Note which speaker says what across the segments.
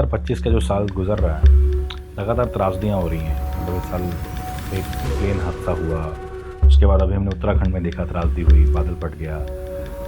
Speaker 1: 2025 का जो साल गुजर रहा है, लगातार त्रासदियाँ हो रही हैं। मतलब इस साल एक प्लेन हादसा हुआ, उसके बाद अभी हमने उत्तराखंड में देखा त्रासदी हुई, बादल फट गया।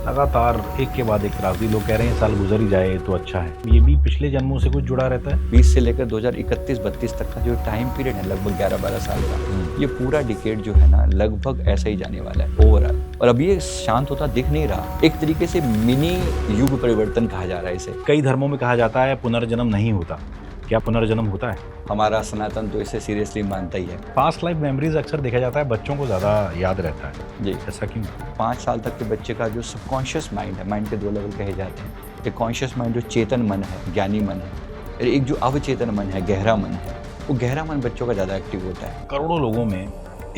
Speaker 1: लगातार एक के बाद एक त्रासदी। लोग कह रहे हैं साल गुजर ही जाए तो अच्छा है। ये भी पिछले जन्मों से कुछ जुड़ा रहता है।
Speaker 2: 20 से लेकर 2031-32 तक का जो टाइम पीरियड है, लगभग 11-12 साल का, ये पूरा डिकेड जो है ना, लगभग ऐसा ही जाने वाला है ओवरऑल। और अब ये शांत होता दिख नहीं रहा। एक तरीके से मिनी युग परिवर्तन कहा जा रहा है इसे।
Speaker 1: कई धर्मों में कहा जाता है पुनर्जन्म नहीं होता। क्या पुनर्जन्म होता है?
Speaker 2: हमारा सनातन तो इसे सीरियसली मानता ही है।
Speaker 1: पास्ट लाइफ मेमोरीज अक्सर देखा जाता है बच्चों को ज़्यादा याद रहता है।
Speaker 2: जी,
Speaker 1: ऐसा क्यों?
Speaker 2: 5 साल तक के बच्चे का जो सबकॉन्शियस माइंड है, माइंड के 2 लेवल कहे जाते हैं। एक कॉन्शियस माइंड जो चेतन मन है, ज्ञानी मन है, और एक जो अवचेतन मन है, गहरा मन है। वो गहरा मन बच्चों का ज़्यादा एक्टिव होता है।
Speaker 1: करोड़ों लोगों में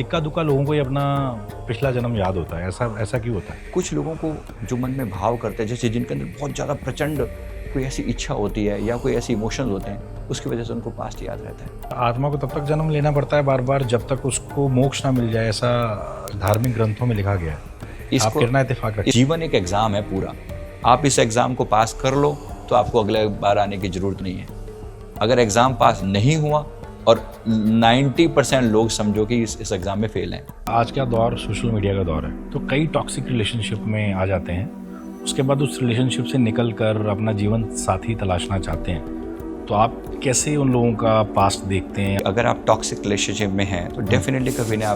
Speaker 1: इक्का दुक्का लोगों को ही अपना पिछला जन्म याद होता है। ऐसा क्यों होता है?
Speaker 2: कुछ लोगों को जो मन में भाव करते हैं, जैसे जिनके अंदर बहुत ज़्यादा प्रचंड कोई ऐसी इच्छा होती है या कोई ऐसे इमोशंस होते हैं, उसकी वजह से उनको पास्ट याद रहता है।
Speaker 1: आत्मा को तब तक जन्म लेना पड़ता है बार बार जब तक उसको मोक्ष ना मिल जाए, ऐसा धार्मिक ग्रंथों में लिखा गया है। आप कितना इत्तेफाक रखिए।
Speaker 2: जीवन एक एग्जाम है पूरा। आप इस एग्जाम को पास कर लो तो आपको अगले बार आने की जरूरत नहीं है। अगर एग्जाम पास नहीं हुआ, और 90% लोग समझो कि इस एग्जाम में फेल हैं।
Speaker 1: आज का दौर सोशल मीडिया का दौर है, तो कई टॉक्सिक रिलेशनशिप में आ जाते हैं। उसके बाद उस रिलेशनशिप से निकल कर अपना जीवन साथी तलाशना चाहते हैं। तो आप कैसे उन लोगों का पास्ट देखते हैं?
Speaker 2: अगर आप टॉक्सिक रिलेशनशिप में हैं तो डेफिनेटली कभी ना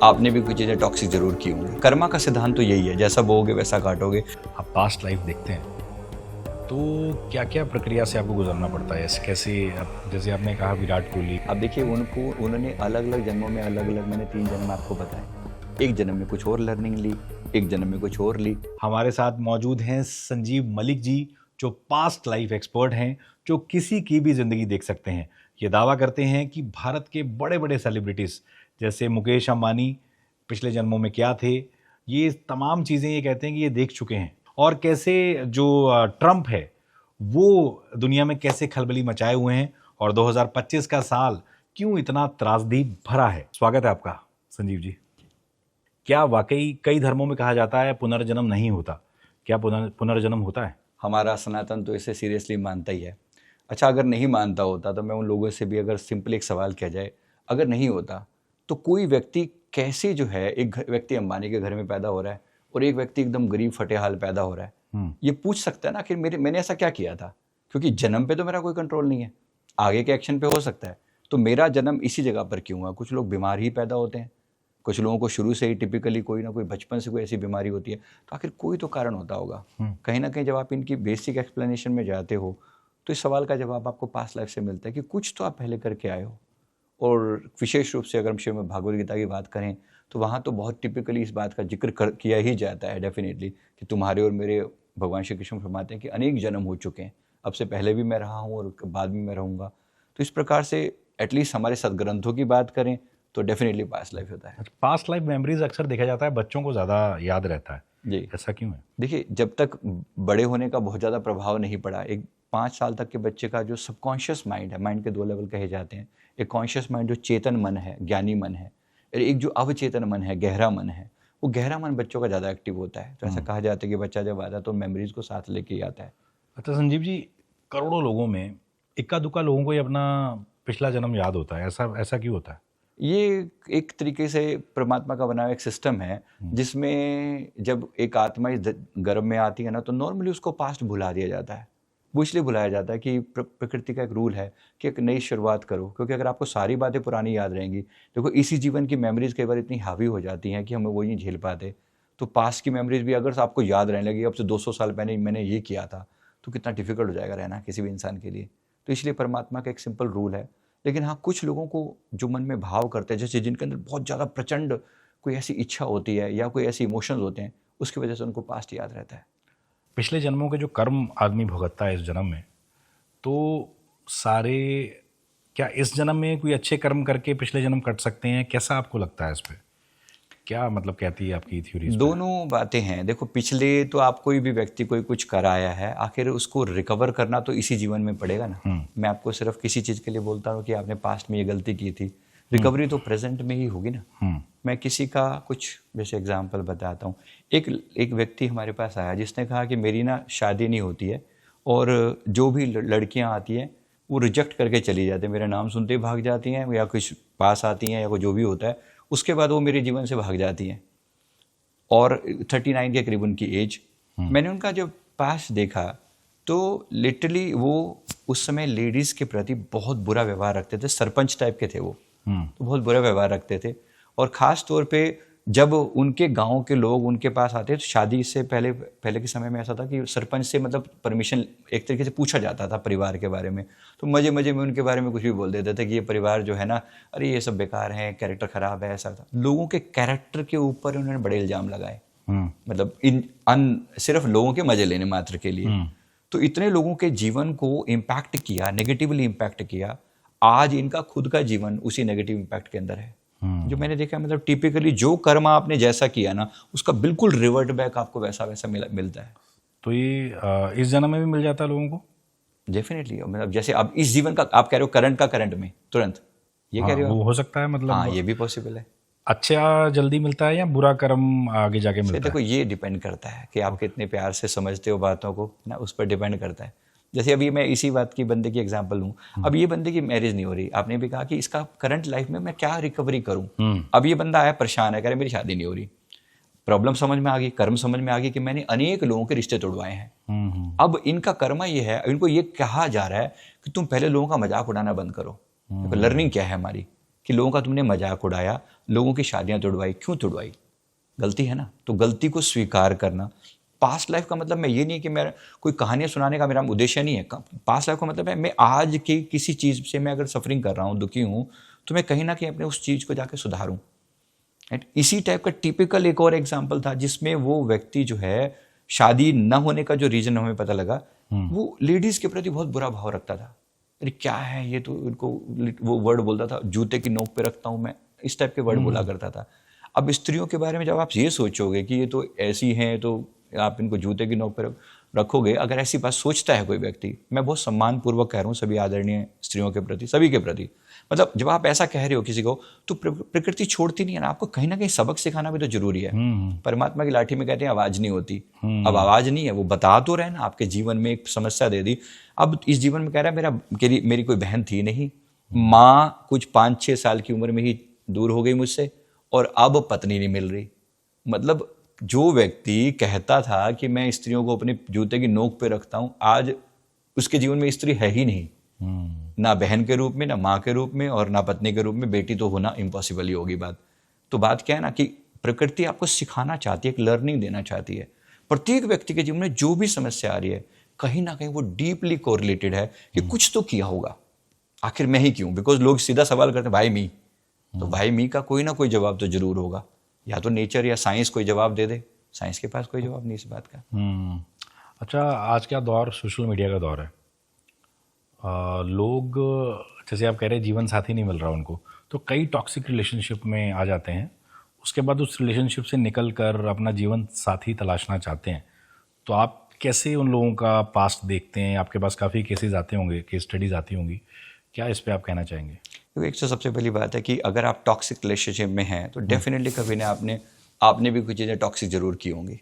Speaker 2: आपने भी कुछ चीज़ें टॉक्सिक जरूर की होंगी। कर्मा का सिद्धांत तो यही है, जैसा बोओगे वैसा काटोगे।
Speaker 1: आप पास्ट लाइफ देखते हैं तो क्या क्या प्रक्रिया से आपको गुजरना पड़ता है? कैसे जैसे आपने कहा विराट कोहली,
Speaker 2: अब देखिए उन्होंने अलग अलग जन्मों में अलग अलग, मैंने 3 जन्म आपको बताए। एक जन्म में कुछ और लर्निंग ली, एक जन्म में कुछ और ली।
Speaker 1: हमारे साथ मौजूद हैं संजीव मलिक जी, जो पास्ट लाइफ एक्सपर्ट हैं, जो किसी की भी ज़िंदगी देख सकते हैं। ये दावा करते हैं कि भारत के बड़े बड़े सेलिब्रिटीज़ जैसे मुकेश अंबानी पिछले जन्मों में क्या थे, ये तमाम चीज़ें ये कहते हैं कि ये देख चुके हैं। और कैसे जो ट्रंप है वो दुनिया में कैसे खलबली मचाए हुए हैं, और 2025 का साल क्यों इतना त्रासदी भरा है। स्वागत है आपका संजीव जी। क्या वाकई कई धर्मों में कहा जाता है पुनर्जन्म नहीं होता? क्या पुनर्जन्म होता है?
Speaker 2: हमारा सनातन तो इसे सीरियसली मानता ही है। अच्छा, अगर नहीं मानता होता तो मैं उन लोगों से भी अगर सिंपल एक सवाल किया जाए, अगर नहीं होता तो कोई व्यक्ति कैसे जो है, एक व्यक्ति अंबानी के घर में पैदा हो रहा है और एक व्यक्ति एकदम गरीब फटेहाल पैदा हो रहा है, ये पूछ सकता है ना कि मैंने ऐसा क्या किया था? क्योंकि जन्म पे तो मेरा कोई कंट्रोल नहीं है, आगे के एक्शन पे हो सकता है। तो मेरा जन्म इसी जगह पर क्यों हुआ? कुछ लोग बीमार ही पैदा होते हैं, कुछ लोगों को शुरू से ही टिपिकली कोई ना कोई बचपन से कोई ऐसी बीमारी होती है। तो आखिर कोई तो कारण होता होगा। कहीं ना कहीं जब आप इनकी बेसिक एक्सप्लेनेशन में जाते हो तो इस सवाल का जवाब आपको पास्ट लाइफ से मिलता है कि कुछ तो आप पहले करके आए हो। और विशेष रूप से अगर हम श्रीमद् भागवत गीता की बात करें तो वहाँ तो बहुत टिपिकली इस बात का जिक्र किया ही जाता है डेफिनेटली, कि तुम्हारे और मेरे, भगवान श्री कृष्ण फरमाते हैं कि अनेक जन्म हो चुके हैं, अब से पहले भी मैं रहा हूँ और बाद में मैं रहूँगा। तो इस प्रकार से एटलीस्ट हमारे सदग्रंथों की बात करें तो डेफिनेटली पास्ट लाइफ होता है।
Speaker 1: पास्ट लाइफ मेमोरीज अक्सर देखा जाता है बच्चों को ज़्यादा याद रहता है।
Speaker 2: जी,
Speaker 1: ऐसा क्यों है?
Speaker 2: देखिए, जब तक बड़े होने का बहुत ज़्यादा प्रभाव नहीं पड़ा, एक 5 साल तक के बच्चे का जो सबकॉन्शियस माइंड है, माइंड के 2 लेवल कहे जाते हैं। एक कॉन्शियस माइंड जो चेतन मन है, ज्ञानी मन है, और एक जो अवचेतन मन है, गहरा मन है। वो गहरा मन बच्चों का ज़्यादा एक्टिव होता है। तो ऐसा कहा जाता है कि बच्चा जब आता है तो मेमोरीज को साथ लेके ही आता है।
Speaker 1: अच्छा संजीव जी, करोड़ों लोगों में इक्का दुक्का लोगों को ही अपना पिछला जन्म याद होता है। ऐसा क्यों होता है?
Speaker 2: ये एक तरीके से परमात्मा का बना हुआ एक सिस्टम है, जिसमें जब एक आत्मा इस गर्भ में आती है ना, तो नॉर्मली उसको पास्ट भुला दिया जाता है। वो इसलिए भुलाया जाता है कि प्रकृति का एक रूल है कि एक नई शुरुआत करो। क्योंकि अगर आपको सारी बातें पुरानी याद रहेंगी, देखो इसी जीवन की मेमोरीज कई बार इतनी हावी हो जाती हैं कि हमें वो नहीं झेल पाते। तो पास्ट की मेमोरीज भी अगर आपको याद रहने लगी, अब से 200 साल पहले मैंने ये किया था, तो कितना डिफिकल्ट हो जाएगा रहना किसी भी इंसान के लिए। तो इसलिए परमात्मा का एक सिंपल रूल है। लेकिन हाँ, कुछ लोगों को जो मन में भाव करते हैं, जैसे जिनके अंदर बहुत ज़्यादा प्रचंड कोई ऐसी इच्छा होती है या कोई ऐसे इमोशंस होते हैं, उसकी वजह से उनको पास्ट याद रहता है।
Speaker 1: पिछले जन्मों के जो कर्म आदमी भुगतता है इस जन्म में, तो सारे क्या इस जन्म में कोई अच्छे कर्म करके पिछले जन्म कट सकते हैं? कैसा आपको लगता है इस पे? क्या मतलब कहती है आपकी थ्योरी?
Speaker 2: दोनों बातें हैं। देखो, पिछले तो आप कोई भी व्यक्ति कोई कुछ कराया है, आखिर उसको रिकवर करना तो इसी जीवन में पड़ेगा ना। मैं आपको सिर्फ किसी चीज़ के लिए बोलता हूँ कि आपने पास्ट में ये गलती की थी, रिकवरी तो प्रेजेंट में ही होगी ना। मैं किसी का कुछ जैसे एग्जांपल बताता हूँ। एक व्यक्ति हमारे पास आया जिसने कहा कि मेरी ना शादी नहीं होती है, और जो भी लड़कियाँ आती हैं वो रिजेक्ट करके चली जाती है, मेरा नाम सुनते ही भाग जाती हैं, या कुछ पास आती हैं या कोई जो भी होता है, उसके बाद वो मेरे जीवन से भाग जाती हैं। और 39 के करीब उनकी एज, मैंने उनका जब पास देखा तो लिटरली वो उस समय लेडीज़ के प्रति बहुत बुरा व्यवहार रखते थे, सरपंच टाइप के थे वो, तो बहुत बुरा व्यवहार रखते थे। और ख़ास तौर पे जब उनके गांव के लोग उनके पास आते तो शादी से पहले पहले के समय में ऐसा था कि सरपंच से मतलब परमिशन एक तरीके से पूछा जाता था परिवार के बारे में, तो मजे मजे में उनके बारे में कुछ भी बोल देते थे कि ये परिवार जो है ना, अरे ये सब बेकार है, कैरेक्टर खराब है, ऐसा था। लोगों के कैरेक्टर के ऊपर उन्होंने बड़े इल्जाम लगाए, मतलब सिर्फ लोगों के मजे लेने मात्र के लिए। तो इतने लोगों के जीवन को इम्पैक्ट किया, नेगेटिवली इम्पैक्ट किया। आज इनका खुद का जीवन उसी नेगेटिव इम्पैक्ट के अंदर है। जो मैंने देखा, मतलब टिपिकली जो कर्म आपने जैसा किया ना, उसका बिल्कुल रिवर्ट बैक आपको वैसा वैसा मिलता है।
Speaker 1: तो ये इस जन्म में भी मिल जाता है लोगों को?
Speaker 2: डेफिनेटली, मतलब जैसे आप इस जीवन का आप कह रहे हो, करंट का करंट में तुरंत, ये कह रहे हो?
Speaker 1: वो हो सकता है, मतलब
Speaker 2: हाँ, ये भी पॉसिबल है।
Speaker 1: अच्छा जल्दी मिलता है या बुरा कर्म आगे जाके मिलता है?
Speaker 2: देखो, ये डिपेंड करता है कि आप कितने प्यार से समझते हो बातों को ना, उस पर डिपेंड करता है। जैसे अभी मैं इसी बात की बंदे की एग्जांपल लूँ, अब ये बंदे की मैरिज नहीं हो रही, आपने भी कहा कि इसका करंट लाइफ में मैं क्या रिकवरी करूँ। अब ये बंदा आया परेशान है, कह रहे मेरी शादी नहीं हो रही, प्रॉब्लम समझ में आ गई, कर्म समझ में आ गई कि मैंने अनेक लोगों के रिश्ते तोड़वाए हैं। अब इनका कर्मा ये है, इनको ये कहा जा रहा है कि तुम पहले लोगों का मजाक उड़ाना बंद करो। देखो लर्निंग क्या है हमारी, कि लोगों का तुमने मजाक उड़ाया, लोगों की शादियां तोड़वाई, क्यों तोड़वाई? गलती है ना, तो गलती को स्वीकार करना। पास्ट लाइफ का मतलब मैं ये नहीं कि मैं कोई कहानियां सुनाने का मेरा उद्देश्य नहीं है। पास्ट लाइफ का मतलब है मैं आज की किसी चीज़ से मैं अगर सफरिंग कर रहा हूँ, दुखी हूँ, तो मैं कहीं ना कहीं अपने उस चीज़ को जाके सुधारूँ। इसी टाइप का टिपिकल एक और एग्जाम्पल था जिसमें वो व्यक्ति जो है, शादी न होने का जो रीज़न हमें पता लगा, वो लेडीज़ के प्रति बहुत बुरा भाव रखता था। अरे क्या है ये, तो उनको वो वर्ड बोलता था, जूते की नोक पे रखता हूँ मैं, इस टाइप के वर्ड बोला करता था। अब स्त्रियों के बारे में जब आप ये सोचोगे कि ये तो ऐसी हैं, तो आप इनको जूते की नोक पे रखोगे, अगर ऐसी बात सोचता है कोई व्यक्ति, मैं बहुत सम्मानपूर्वक कह रहा हूँ सभी आदरणीय स्त्रियों के प्रति, सभी के प्रति, मतलब जब आप ऐसा कह रहे हो किसी को, तो प्रकृति छोड़ती नहीं है ना, आपको कहीं ना कहीं सबक सिखाना भी तो जरूरी है। परमात्मा की लाठी में कहते हैं आवाज नहीं होती, अब आवाज नहीं है, वो बता तो रहे ना, आपके जीवन में एक समस्या दे दी। अब इस जीवन में कह रहा है मेरी कोई बहन थी नहीं, माँ कुछ 5-6 साल की उम्र में ही दूर हो गई मुझसे, और अब पत्नी नहीं मिल रही। मतलब जो व्यक्ति कहता था कि मैं स्त्रियों को अपने जूते की नोक पे रखता हूं, आज उसके जीवन में स्त्री है ही नहीं, ना बहन के रूप में, ना माँ के रूप में, और ना पत्नी के रूप में। बेटी तो होना इम्पॉसिबल ही होगी बात। तो बात क्या है ना, कि प्रकृति आपको सिखाना चाहती है, एक लर्निंग देना चाहती है। प्रत्येक व्यक्ति के जीवन में जो भी समस्या आ रही है, कहीं ना कहीं वो डीपली कोरिलेटेड है कि कुछ तो किया होगा। आखिर मैं ही क्यों? बिकॉज लोग सीधा सवाल करते हैं भाई मी, तो भाई मी का कोई ना कोई जवाब तो जरूर होगा, या तो नेचर या साइंस कोई जवाब दे दे। साइंस के पास कोई जवाब नहीं इस बात का।
Speaker 1: अच्छा, आज का दौर सोशल मीडिया का दौर है। लोग, जैसे आप कह रहे हैं, जीवन साथी नहीं मिल रहा उनको, तो कई टॉक्सिक रिलेशनशिप में आ जाते हैं। उसके बाद उस रिलेशनशिप से निकल कर अपना जीवन साथी तलाशना चाहते हैं। तो आप कैसे उन लोगों का पास्ट देखते हैं? आपके पास काफ़ी केसेस आते होंगे, केस स्टडीज आती होंगी, क्या इस पे आप कहना चाहेंगे?
Speaker 2: एक तो सबसे पहली बात है कि अगर आप टॉक्सिक रिलेशनशिप में हैं, तो डेफिनेटली कभी ना आपने भी कुछ चीज़ें टॉक्सिक जरूर की होंगी,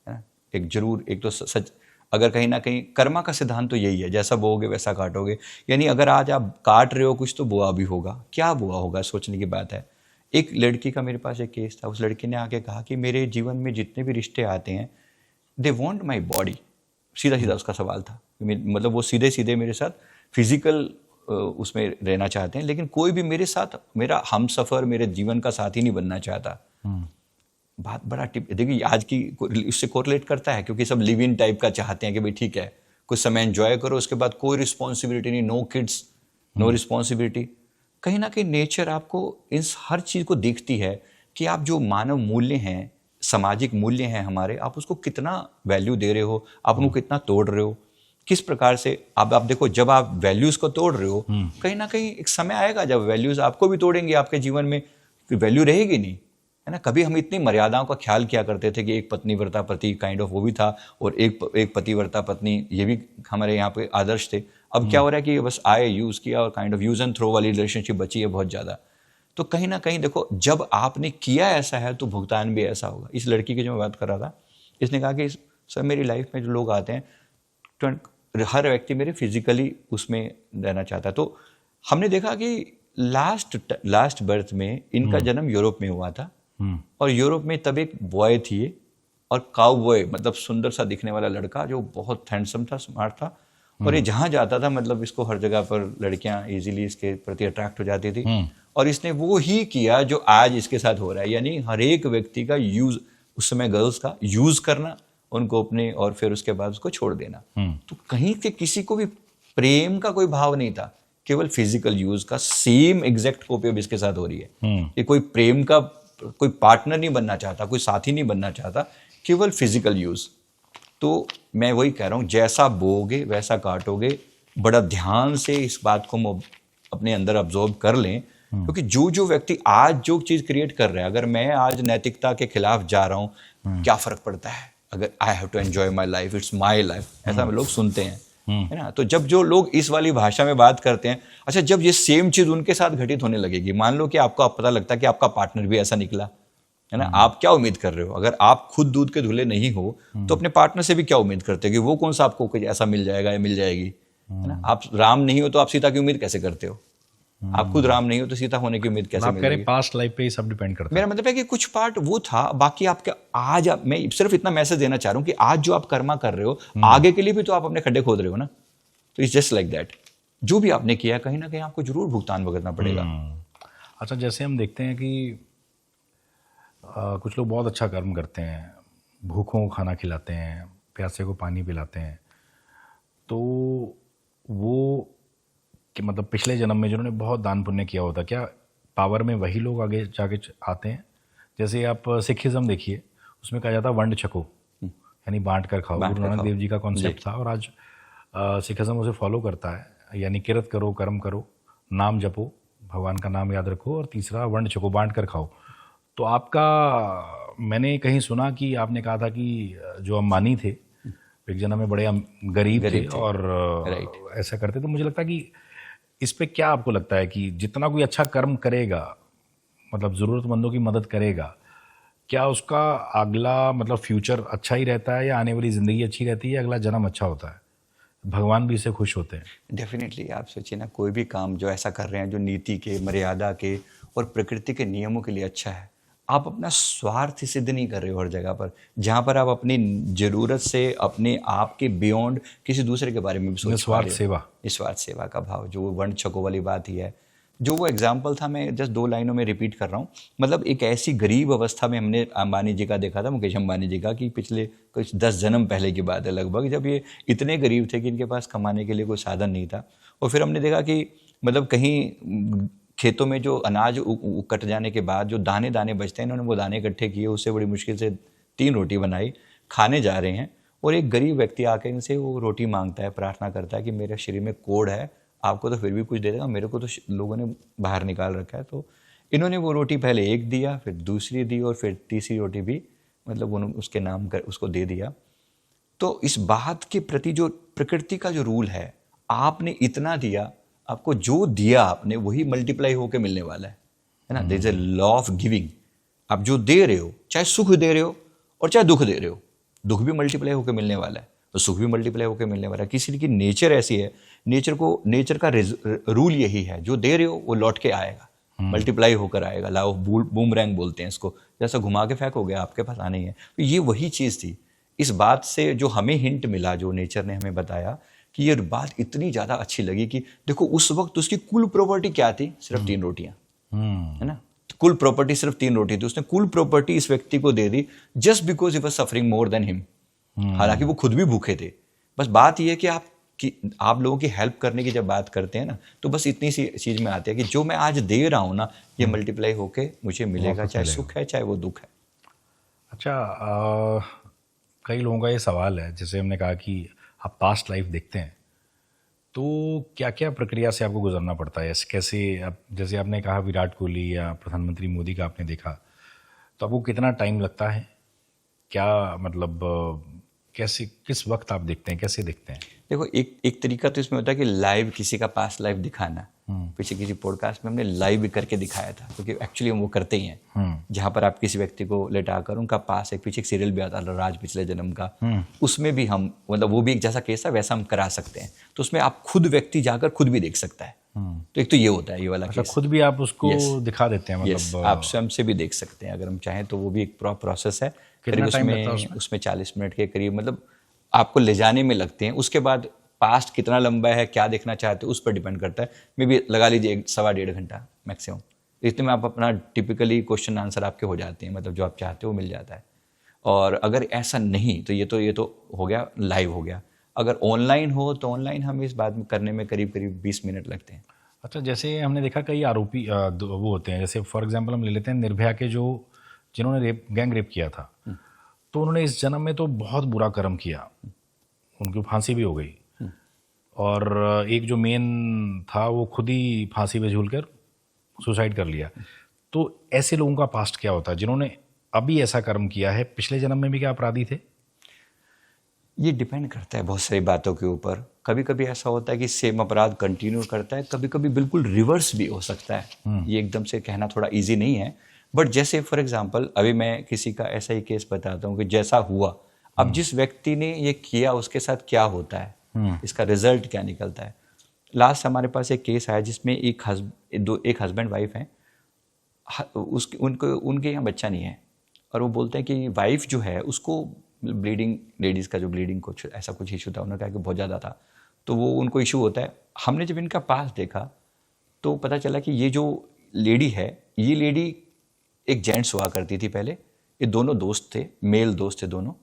Speaker 2: है ना? एक तो सच, अगर कहीं ना कहीं कर्मा का सिद्धांत तो यही है, जैसा बोओगे वैसा काटोगे। यानी अगर आज आप काट रहे हो कुछ, तो बोआ भी होगा। क्या बोआ होगा, सोचने की बात है। एक लड़की का मेरे पास एक केस था, उस लड़की ने आके कहा कि मेरे जीवन में जितने भी रिश्ते आते हैं, दे वॉन्ट माई बॉडी। सीधा सीधा उसका सवाल था, मतलब वो सीधे सीधे मेरे साथ फिजिकल उसमें रहना चाहते हैं, लेकिन कोई भी मेरे साथ मेरा हम सफ़र, मेरे जीवन का साथी नहीं बनना चाहता। बात बड़ा देखिए, आज की इससे कोरिलेट करता है, क्योंकि सब लिव इन टाइप का चाहते हैं कि भाई ठीक है, कुछ समय एंजॉय करो, उसके बाद कोई रिस्पॉन्सिबिलिटी नहीं, नो किड्स, नो रिस्पॉन्सिबिलिटी। कहीं ना कहीं नेचर आपको इस हर चीज़ को देखती है कि आप जो मानव मूल्य हैं, सामाजिक मूल्य हैं हमारे, आप उसको कितना वैल्यू दे रहे हो, आप उनको कितना तोड़ रहे हो, किस प्रकार से। आप देखो, जब आप वैल्यूज़ को तोड़ रहे हो, कहीं ना कहीं एक समय आएगा जब वैल्यूज़ आपको भी तोड़ेंगे, आपके जीवन में वैल्यू रहेगी नहीं, है ना? कभी हम इतनी मर्यादाओं का ख्याल किया करते थे कि एक पत्नीव्रता पति काइंड ऑफ वो भी था, और एक पतिव्रता पत्नी, ये भी हमारे यहाँ पे आदर्श थे। अब क्या हो रहा है कि बस आए, यूज़ किया, और kind of use and throw वाली रिलेशनशिप बची है बहुत ज़्यादा। तो कहीं ना कहीं देखो, जब आपने किया ऐसा है तो भुगतान भी ऐसा होगा। इस लड़की की जो मैं बात कर रहा था, इसने कहा कि सर मेरी लाइफ में जो लोग आते हैं हर व्यक्ति मेरे फिजिकली उसमें रहना चाहता है। तो हमने देखा कि लास्ट बर्थ में इनका जन्म यूरोप में हुआ था, और यूरोप में तब एक बॉय थी ये, और काउबॉय मतलब सुंदर सा दिखने वाला लड़का जो बहुत हैंडसम था, स्मार्ट था, और ये जहां जाता था मतलब इसको हर जगह पर लड़कियां इजीली इसके प्रति अट्रैक्ट हो जाती थी। और इसने वो ही किया जो आज इसके साथ हो रहा है, यानी हर एक व्यक्ति का यूज, उस समय गर्ल्स का यूज करना उनको अपने, और फिर उसके बाद उसको छोड़ देना। तो कहीं के किसी को भी प्रेम का कोई भाव नहीं था, केवल फिजिकल यूज का सेम एग्जैक्ट कॉपी अब इसके साथ हो रही है। ये कोई प्रेम का कोई पार्टनर नहीं बनना चाहता, कोई साथी नहीं बनना चाहता, केवल फिजिकल यूज। तो मैं वही कह रहा हूँ, जैसा बोओगे वैसा काटोगे। बड़ा ध्यान से इस बात को हम अपने अंदर अब्जॉर्व कर लें, क्योंकि जो जो व्यक्ति आज जो चीज क्रिएट कर रहा है, अगर मैं आज नैतिकता के खिलाफ जा रहा हूँ, क्या फर्क पड़ता है? अगर I have to enjoy my life, it's my life, ऐसा लोग सुनते हैं, है ना। तो जब जो लोग इस वाली भाषा में बात करते हैं, अच्छा जब ये सेम चीज उनके साथ घटित होने लगेगी, मान लो कि आपको पता लगता है कि आपका पार्टनर भी ऐसा निकला, है ना, आप क्या उम्मीद कर रहे हो? अगर आप खुद दूध के धुले नहीं हो तो अपने पार्टनर से भी क्या उम्मीद करते हो कि वो कौन सा आपको कुछ ऐसा मिल जाएगा या मिल जाएगी, है ना। आप राम नहीं हो तो आप सीता की उम्मीद कैसे करते हो? आप खुद राम नहीं हो तो सीता होने की उम्मीद कैसे
Speaker 1: आप कह रहे
Speaker 2: मिलेगी?
Speaker 1: पास्ट लाइफ पे ही सब डिपेंड करता है।
Speaker 2: मेरा मतलब है कि कुछ पार्ट वो था, बाकी आपके आज मैं सिर्फ इतना मैसेज देना चाह रहा हूँ कि आज जो आप कर्मा कर रहे हो, आगे के लिए भी तो आप अपने खड्डे खोद रहे हो ना। तो इट्स जस्ट लाइक दैट, जो भी आपने किया कहीं ना कहीं आपको जरूर भुगतान भुगतना पड़ेगा।
Speaker 1: अच्छा, जैसे हम देखते हैं कि कुछ लोग बहुत अच्छा कर्म करते हैं, भूखों को खाना खिलाते हैं, प्यासे को पानी पिलाते हैं, तो वो कि मतलब पिछले जन्म में जिन्होंने बहुत दान पुण्य किया होता, क्या पावर में वही लोग आगे जाके आते हैं? जैसे आप सिखिज्म देखिए, उसमें कहा जाता है वंड छको, यानी बांट कर खाओ। गुरु नानक देव जी का कॉन्सेप्ट था, और आज सिखिज्म उसे फॉलो करता है, यानी किरत करो, कर्म करो, नाम जपो, भगवान का नाम याद रखो, और तीसरा वंड छको, बांट कर खाओ। तो आपका, मैंने कहीं सुना कि आपने कहा था कि जो अंबानी थे एक जन्म में बड़े गरीब थे और ऐसा करते। तो मुझे लगता है कि इस पे क्या आपको लगता है कि जितना कोई अच्छा कर्म करेगा, मतलब ज़रूरतमंदों की मदद करेगा, क्या उसका अगला मतलब फ्यूचर अच्छा ही रहता है, या आने वाली ज़िंदगी अच्छी रहती है, अगला जन्म अच्छा होता है, भगवान भी इससे खुश होते हैं?
Speaker 2: डेफिनेटली। आप सोचिए ना, कोई भी काम जो ऐसा कर रहे हैं जो नीति के, मर्यादा के और प्रकृति के नियमों के लिए अच्छा है, आप अपना स्वार्थ सिद्ध नहीं कर रहे हो हर जगह पर। जहाँ पर आप अपनी जरूरत से, अपने आप के बियॉन्ड किसी दूसरे के बारे में भी सोच पा
Speaker 1: निस्वार्थ
Speaker 2: रहे हो।
Speaker 1: सेवा।
Speaker 2: निस्वार्थ सेवा का भाव, जो वो वंड छको वाली बात ही है, जो वो एग्जाम्पल था, मैं जस्ट 2 लाइनों में रिपीट कर रहा हूँ। मतलब एक ऐसी गरीब अवस्था में हमने अंबानी जी का देखा था, मुकेश अंबानी जी का, कि पिछले कुछ 10 जन्म पहले की बात है लगभग, जब ये इतने गरीब थे कि इनके पास कमाने के लिए कोई साधन नहीं था। और फिर हमने देखा कि मतलब कहीं खेतों में जो अनाज कट जाने के बाद जो दाने दाने बचते हैं, इन्होंने वो दाने इकट्ठे किए, उससे बड़ी मुश्किल से 3 रोटी बनाई, खाने जा रहे हैं, और एक गरीब व्यक्ति आकर इनसे वो रोटी मांगता है, प्रार्थना करता है कि मेरे शरीर में कोढ़ है, आपको तो फिर भी कुछ दे देगा, मेरे को तो लोगों ने बाहर निकाल रखा है। तो इन्होंने वो रोटी पहले एक दिया, फिर दूसरी दी, और फिर तीसरी रोटी भी मतलब उन्होंने उसके नाम कर उसको दे दिया। तो इस बात के प्रति जो प्रकृति का जो रूल है, आपने इतना दिया, आपको जो दिया आपने वही मल्टीप्लाई होकर मिलने वाला है ना। There is a law of giving. आप जो दे रहे हो, चाहे सुख दे रहे हो और चाहे दुख दे रहे हो, दुख भी मल्टीप्लाई होकर मिलने वाला है, तो सुख भी मल्टीप्लाई होकर मिलने वाला है। किसी की नेचर ऐसी है, नेचर का रूल यही है, जो दे रहे हो वो लौट के आएगा, मल्टीप्लाई होकर आएगा। लॉ ऑफ बूमरैंग बोलते हैं इसको, जैसा घुमा के फेंक हो गया आपके पास आने ही है। तो ये वही चीज़ थी। इस बात से जो हमें हिंट मिला, जो नेचर ने हमें बताया, कि ये बात इतनी ज़्यादा अच्छी लगी कि देखो उस वक्त उसकी कुल प्रॉपर्टी क्या थी? सिर्फ 3 रोटियां, है ना। कुल प्रॉपर्टी सिर्फ 3 रोटी थी, उसने कुल प्रॉपर्टी इस व्यक्ति को दे दी just because he was suffering more than him. हालांकि वो खुद भी भूखे थे। बस बात यह है कि आप लोगों की हेल्प करने की जब बात करते हैं ना, तो बस इतनी सी चीज में आती है कि जो मैं आज दे रहा हूं ना, ये मल्टीप्लाई होके मुझे मिलेगा, चाहे सुख है चाहे वो दुख है।
Speaker 1: अच्छा, कई लोगों का ये सवाल है, जैसे हमने कहा कि आप पास्ट लाइफ देखते हैं, तो क्या क्या प्रक्रिया से आपको गुजरना पड़ता है? कैसे आप, जैसे आपने कहा विराट कोहली या प्रधानमंत्री मोदी का आपने देखा, तो आपको कितना टाइम लगता है? क्या मतलब कैसे, किस वक्त आप देखते हैं, कैसे देखते हैं?
Speaker 2: देखो, एक तरीका तो इसमें होता है कि लाइव किसी का पास्ट लाइफ दिखाना, पीछे किसी पॉडकास्ट में हमने लाइव भी करके दिखाया था, क्योंकि एक्चुअली हम वो करते ही हैं, जहाँ पर आप किसी व्यक्ति को लेटाकर उनका पास, एक पीछे एक सीरियल भी आता है राज पिछले जन्म का, उसमें भी हम मतलब वो भी एक जैसा केस है वैसा हम करा सकते हैं। तो उसमें आप खुद व्यक्ति जाकर खुद भी देख सकता है। तो एक तो ये होता है ये वाला केस,
Speaker 1: खुद भी आप उसको दिखा देते हैं मतलब
Speaker 2: आप स्वयं से भी देख सकते हैं अगर हम चाहें तो। वो भी एक प्रोसेस है, करीब उसमें 40 मिनट के करीब मतलब आपको ले जाने में लगते हैं। उसके बाद पास्ट कितना लंबा है, क्या देखना चाहते हो, उस पर डिपेंड करता है। मे भी लगा लीजिए 1.25 घंटा मैक्सिमम, इतने में आप अपना टिपिकली क्वेश्चन आंसर आपके हो जाते हैं, मतलब जो आप चाहते हो वो मिल जाता है। और अगर ऐसा नहीं तो ये तो हो गया, लाइव हो गया। अगर ऑनलाइन हो तो ऑनलाइन हम इस बात में करने में करीब 20 मिनट लगते हैं।
Speaker 1: अच्छा, जैसे हमने देखा कई आरोपी वो होते हैं, जैसे फॉर एग्जांपल हम ले लेते हैं निर्भया के जिन्होंने गैंग रेप किया था, तो उन्होंने इस जन्म में तो बहुत बुरा कर्म किया, उनकी फांसी भी हो गई, और एक जो मेन था वो खुद ही फांसी पे झूलकर सुसाइड कर लिया। तो ऐसे लोगों का पास्ट क्या होता है जिन्होंने अभी ऐसा कर्म किया है? पिछले जन्म में भी क्या अपराधी थे?
Speaker 2: ये डिपेंड करता है बहुत सारी बातों के ऊपर। कभी कभी ऐसा होता है कि सेम अपराध कंटिन्यू करता है, कभी कभी बिल्कुल रिवर्स भी हो सकता है। ये एकदम से कहना थोड़ा इजी नहीं है, बट जैसे फॉर एग्जांपल अभी मैं किसी का ऐसा ही केस बताता हूँ कि जैसा हुआ, अब जिस व्यक्ति ने ये किया उसके साथ क्या होता है, इसका रिजल्ट क्या निकलता है। लास्ट हमारे पास एक केस आया जिसमें एक हस्बैंड वाइफ हैं, उनके यहाँ बच्चा नहीं है, और वो बोलते हैं कि वाइफ जो है उसको ब्लीडिंग, लेडीज़ का जो ब्लीडिंग कुछ ऐसा कुछ इशू था, उन्होंने कहा कि बहुत ज़्यादा था, तो वो उनको इशू होता है। हमने जब इनका पास देखा तो पता चला कि ये जो लेडी है, ये लेडी एक जेंट्स हुआ करती थी पहले। ये दोनों दोस्त थे, मेल दोस्त थे दोनों,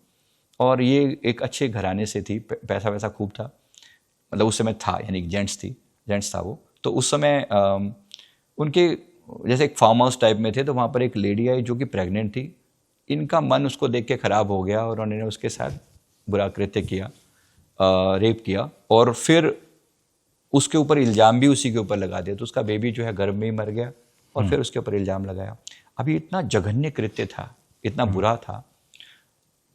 Speaker 2: और ये एक अच्छे घराने से थी, पैसा वैसा खूब था, मतलब उस समय था, यानी जेंट्स था वो। तो उस समय उनके जैसे एक फार्म हाउस टाइप में थे, तो वहाँ पर एक लेडी आई जो कि प्रेग्नेंट थी। इनका मन उसको देख के ख़राब हो गया और उन्होंने उसके साथ बुरा कृत्य किया, रेप किया, और फिर उसके ऊपर इल्ज़ाम भी उसी के ऊपर लगा दिया। तो उसका बेबी जो है गर्भ में ही मर गया, और फिर उसके ऊपर इल्ज़ाम लगाया। अभी इतना जघन्य कृत्य था, इतना बुरा था।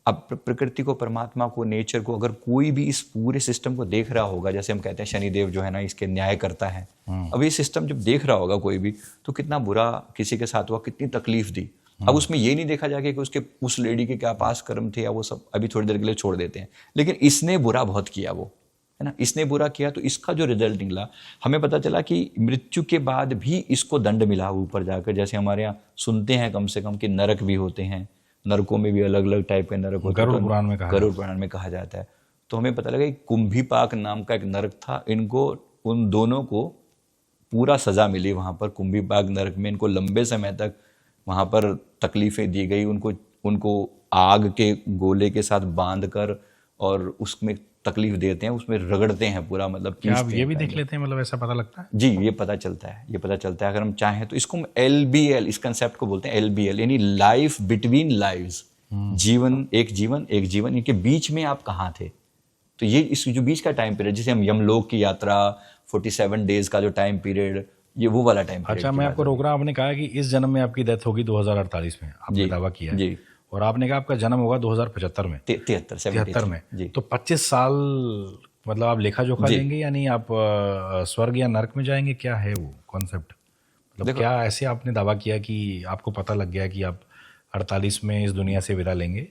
Speaker 2: अब प्रकृति को, परमात्मा को, नेचर को, अगर कोई भी इस पूरे सिस्टम को देख रहा होगा, जैसे हम कहते हैं शनिदेव जो है ना इसके न्याय करता है, अब ये सिस्टम जब देख रहा होगा कोई भी, तो कितना बुरा किसी के साथ हुआ, कितनी तकलीफ दी। अब उसमें ये नहीं देखा जाके कि उसके उस लेडी के क्या पास कर्म थे या वो सब अभी थोड़ी देर के लिए छोड़ देते हैं, लेकिन इसने बुरा बहुत किया, वो है ना, इसने बुरा किया, तो इसका जो रिजल्ट निकला, हमें पता चला कि मृत्यु के बाद भी इसको दंड मिला ऊपर जाकर। जैसे हमारे यहाँ सुनते हैं कम से कम कि नरक भी होते हैं, नरकों में भी अलग अलग टाइप के नरक होते हैं, गरुड़ पुराण में कहा जाता है। तो हमें पता लगा कि कुंभीपाक नाम का एक नरक था, इनको उन दोनों को पूरा सजा मिली वहाँ पर कुंभीपाक नरक में। इनको लंबे समय तक वहाँ पर तकलीफ़ें दी गई, उनको आग के गोले के साथ बांध कर और उसमें तकलीफ देते हैं, उसमें रगड़ते हैं पूरा, मतलब
Speaker 1: क्या आप ये भी देख लेते हैं, मतलब ऐसा पता लगता है?
Speaker 2: जी, ये पता चलता है अगर हम चाहें तो। इसको हम LBL, इस कंसेप्ट को बोलते हैं LBL, यानी लाइफ बिटवीन लाइव्स। जीवन, एक जीवन, इनके बीच में आप कहाँ थे। तो ये इस जो बीच का टाइम पीरियड, जिसे हम यमलोक की यात्रा, 47 डेज का जो टाइम पीरियड, ये वो वाला टाइम पीरियड।
Speaker 1: अच्छा, मैं आपको रोक रहा हूँ, आपने कहा कि इस जन्म में आपकी डेथ होगी 2048 में, आपने दावा किया है जी, और आपने कहा आपका जन्म होगा 2075 में, 73 में जी। तो 25 साल मतलब आप लेखा जोखा लेंगे, यानी आप स्वर्ग या नरक में जाएंगे, क्या है वो कॉन्सेप्ट? मतलब क्या ऐसे आपने दावा किया कि आपको पता लग गया कि आप 48 में इस दुनिया से विदा लेंगे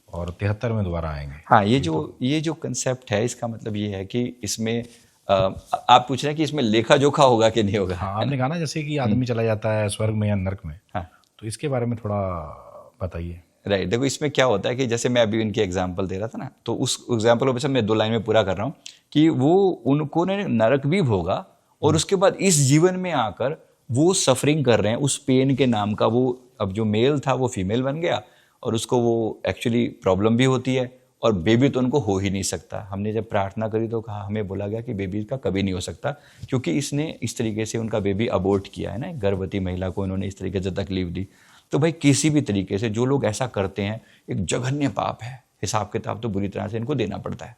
Speaker 1: और 73 में दोबारा आएंगे?
Speaker 2: हाँ, ये जो कंसेप्ट है, इसका मतलब ये है कि इसमें आप पूछ रहे हैं कि इसमें लेखा जोखा होगा कि नहीं होगा।
Speaker 1: हाँ, आपने कहा ना जैसे कि आदमी चला जाता है स्वर्ग में या नरक में, हाँ, तो इसके बारे में थोड़ा बताइए।
Speaker 2: राइट, देखो इसमें क्या होता है कि जैसे मैं अभी इनकी एग्जांपल दे रहा था ना, तो उस एग्जांपल को वैसे मैं 2 लाइन में पूरा कर रहा हूँ कि वो उनको ने नरक भी भोगा, और उसके बाद इस जीवन में आकर वो सफरिंग कर रहे हैं उस पेन के नाम का। वो अब जो मेल था वो फीमेल बन गया, और उसको वो एक्चुअली प्रॉब्लम भी होती है, और बेबी तो उनको हो ही नहीं सकता। हमने जब प्रार्थना करी तो कहा, हमें बोला गया कि बेबी का कभी नहीं हो सकता, क्योंकि इसने इस तरीके से उनका बेबी अबॉर्ट किया है ना, गर्भवती महिला को इन्होंने इस तरीके से तकलीफ दी। तो भाई किसी भी तरीके से जो लोग ऐसा करते हैं, एक जघन्य पाप है, हिसाब किताब तो बुरी तरह से इनको देना पड़ता है,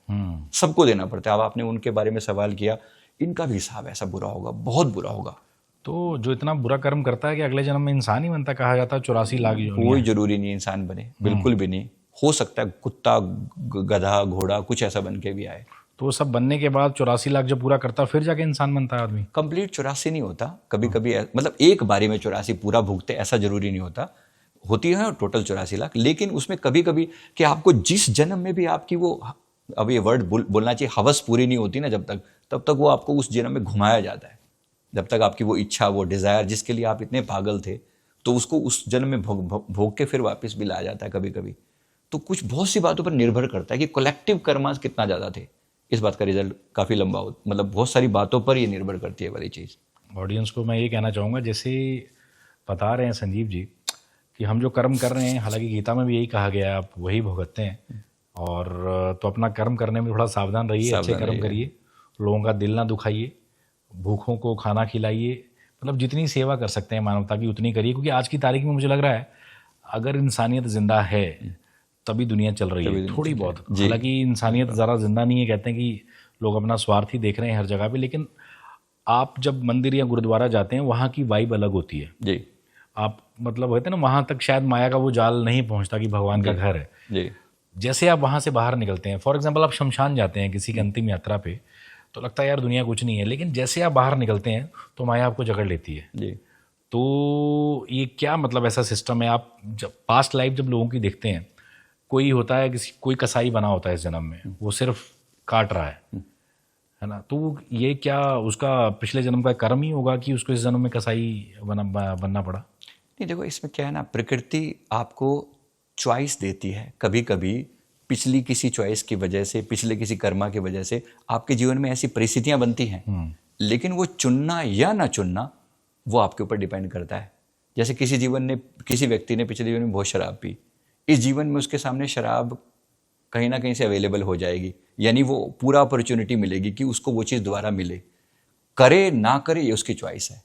Speaker 2: सबको देना पड़ता है। अब आपने उनके बारे में सवाल किया, इनका भी हिसाब ऐसा बुरा होगा, बहुत बुरा होगा।
Speaker 1: तो जो इतना बुरा कर्म करता है कि अगले जन्म में इंसान ही बनता, कहा जाता है 84 लाख।
Speaker 2: कोई जरूरी नहीं इंसान बने, बिल्कुल भी नहीं, हो सकता है कुत्ता, गधा, घोड़ा, कुछ ऐसा बन के भी आए।
Speaker 1: तो वो सब बनने के बाद 84 लाख जब पूरा करता फिर जाके इंसान बनता है आदमी।
Speaker 2: कंप्लीट 84 नहीं होता, कभी कभी मतलब एक बारी में 84 पूरा भुगते ऐसा जरूरी नहीं होता, होती है टोटल 84 लाख, लेकिन उसमें कभी कभी कि आपको जिस जन्म में भी आपकी वो, अब ये वर्ड बोलना चाहिए, हवस पूरी नहीं होती ना जब तक, तब तक वो आपको उस जन्म में घुमाया जाता है। जब तक आपकी वो इच्छा, वो डिजायर जिसके लिए आप इतने पागल थे, तो उसको उस जन्म में भोग के फिर वापस भी लाया जाता है कभी कभी। तो कुछ बहुत सी बातों पर निर्भर करता है कि कलेक्टिव कर्मास कितना ज़्यादा थे, इस बात का रिजल्ट काफ़ी लंबा हो, मतलब बहुत सारी बातों पर ये निर्भर करती है वाली चीज़।
Speaker 1: ऑडियंस को मैं ये कहना चाहूँगा, जैसे बता रहे हैं संजीव जी कि हम जो कर्म कर रहे हैं, हालांकि गीता में भी यही कहा गया है आप वही भुगतते हैं, और तो अपना कर्म करने में थोड़ा सावधान रहिए, अच्छे कर्म करिए, लोगों का दिल ना दुखाइए, भूखों को खाना खिलाइए, मतलब जितनी सेवा कर सकते हैं मानवता की उतनी करिए, क्योंकि आज की तारीख में मुझे लग रहा है अगर इंसानियत जिंदा है तभी दुनिया चल रही है थोड़ी बहुत। हालांकि इंसानियत ज़रा जिंदा नहीं है, कहते हैं कि लोग अपना स्वार्थ ही देख रहे हैं हर जगह पे, लेकिन आप जब मंदिर या गुरुद्वारा जाते हैं वहाँ की वाइब अलग होती है
Speaker 2: जी।
Speaker 1: आप मतलब होते हैं ना, वहाँ तक शायद माया का वो जाल नहीं पहुँचता कि भगवान का घर है
Speaker 2: जी।
Speaker 1: जैसे आप वहाँ से बाहर निकलते हैं, फॉर एग्जाम्पल आप शमशान जाते हैं किसी की अंतिम यात्रा पे, तो लगता है यार दुनिया कुछ नहीं है, लेकिन जैसे आप बाहर निकलते हैं तो माया आपको जकड़ लेती है
Speaker 2: जी।
Speaker 1: तो ये क्या मतलब ऐसा सिस्टम है, आप जब पास्ट लाइफ जब लोगों की देखते हैं, कोई होता है किसी कोई कसाई बना होता है इस जन्म में, वो सिर्फ काट रहा है ना, तो ये क्या उसका पिछले जन्म का कर्म ही होगा कि उसको इस जन्म में कसाई बनना पड़ा?
Speaker 2: नहीं, देखो इसमें क्या है ना, प्रकृति आपको चॉइस देती है, कभी कभी पिछली किसी चॉइस की वजह से, पिछले किसी कर्मा की वजह से आपके जीवन में ऐसी परिस्थितियां बनती हैं, लेकिन वो चुनना या ना चुनना वो आपके ऊपर डिपेंड करता है। जैसे किसी व्यक्ति ने पिछले जीवन में बहुत शराब पी, इस जीवन में उसके सामने शराब कहीं ना कहीं से अवेलेबल हो जाएगी, यानी वो पूरा अपॉर्चुनिटी मिलेगी कि उसको वो चीज़ दोबारा मिले, करे ना करे ये उसकी चॉइस है।